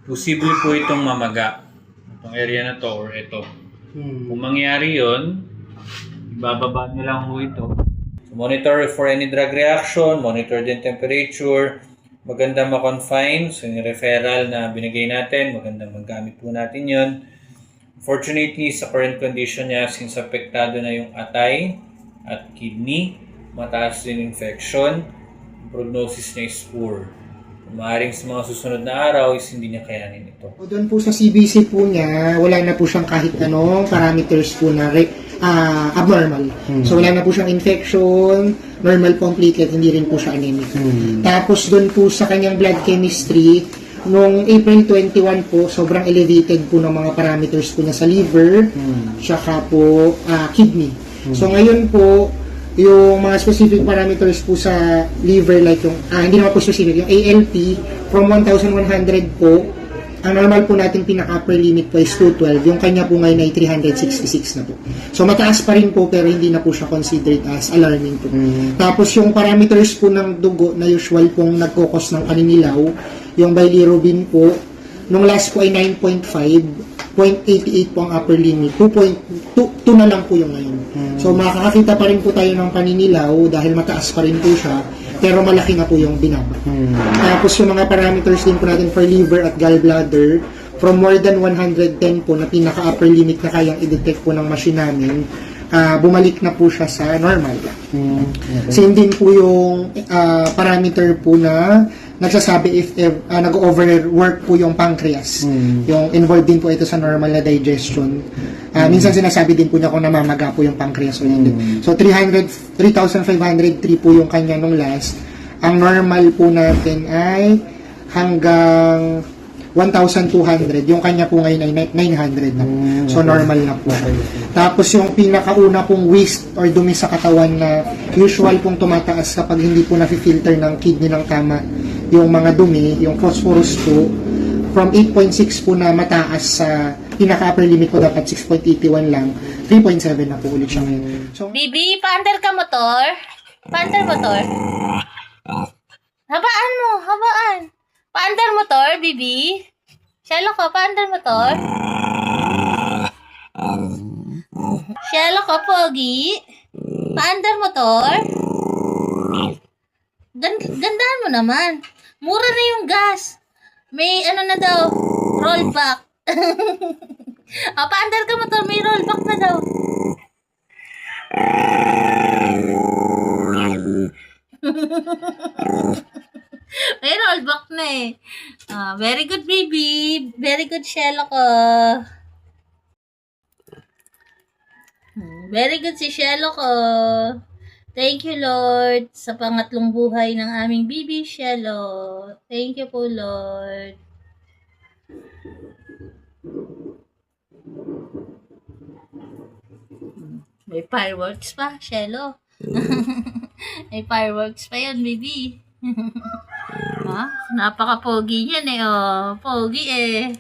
posible po itong mamaga. Itong area na to or ito. Kung mangyari yun, ibababa nyo lang po ito. So, monitor for any drug reaction, monitor din temperature, maganda ma-confine. So yung referral na binigay natin, maganda magamit po natin yun. Fortunately, sa current condition niya, since apektado na yung atay at kidney, mataas din infection, prognosis niya is poor. Maaaring sa mga susunod na araw is hindi niya kayanin ito. Doon po sa CBC po niya, wala na po siyang kahit anong parameters po na abnormal. So wala na po siyang infection, normal po ang platelet, hindi rin po siya anemic. Tapos doon po sa kanyang blood chemistry, noong April 21 po, sobrang elevated po ng mga parameters po niya sa liver, tsaka po kidney. So ngayon po, yung mga specific parameters po sa liver, like yung, hindi naman po specific, yung ALT, from 1,100 po, ang normal po natin pinaka-upper limit po is 212, yung kanya po ngayon ay 366 na po. So mataas pa rin po, pero hindi na po siya considered as alarming po. Tapos yung parameters po ng dugo na usual pong nagkokos ng kaninilaw, yung bilirubin po, nung last po ay 9.5, 0.88 po ang upper limit, 2.2 na lang po yung ngayon. So makakakita pa rin po tayo ng paninilaw dahil mataas pa rin po siya, pero malaki na po yung binaba. Tapos yung mga parameters din po natin for liver at gallbladder, from more than 110 po na pinaka-upper limit na kayang i-detect po ng machine namin, bumalik na po siya sa normal. Same din po yung parameter po na nagsasabi if nag-overwork po yung pancreas. Yung involved din po ito sa normal na digestion. Minsan sinasabi din po niya kung namamaga po yung pancreas o hindi. So 3,503 po yung kanya nung last. Ang normal po natin ay hanggang 1,200. Yung kanya po ngayon ay 900 na po. So normal na po. Tapos yung pinakauna pong waste or dumi sa katawan na usual pong tumataas kapag hindi po na-filter ng kidney ng tama yung mga dumi, yung phosphorus po, from 8.6 po na mataas sa pinaka-upper limit po dapat 6.81 lang, 3.7 na po ulit siya ngayon. So, Bibi, paandar ka motor? Paandar motor? Habaan mo, habaan. Paandar motor, Bibi? Shelo ka, paandar motor? Shelo ka, Pogi? Paandar motor? Gandahan mo naman. Mura na yung gas. May ano na daw, rollback. Paandar ka motor, may rollback na daw. May rollback na eh. Very good, baby. Very good, Shelo ko. Very good si Shelo ko. Thank you, Lord, sa pangatlong buhay ng aming baby, Shelo. Thank you po, Lord. May fireworks pa, Shelo. May fireworks pa yun, baby. Napaka-pogi yan eh, oh. Pogi eh.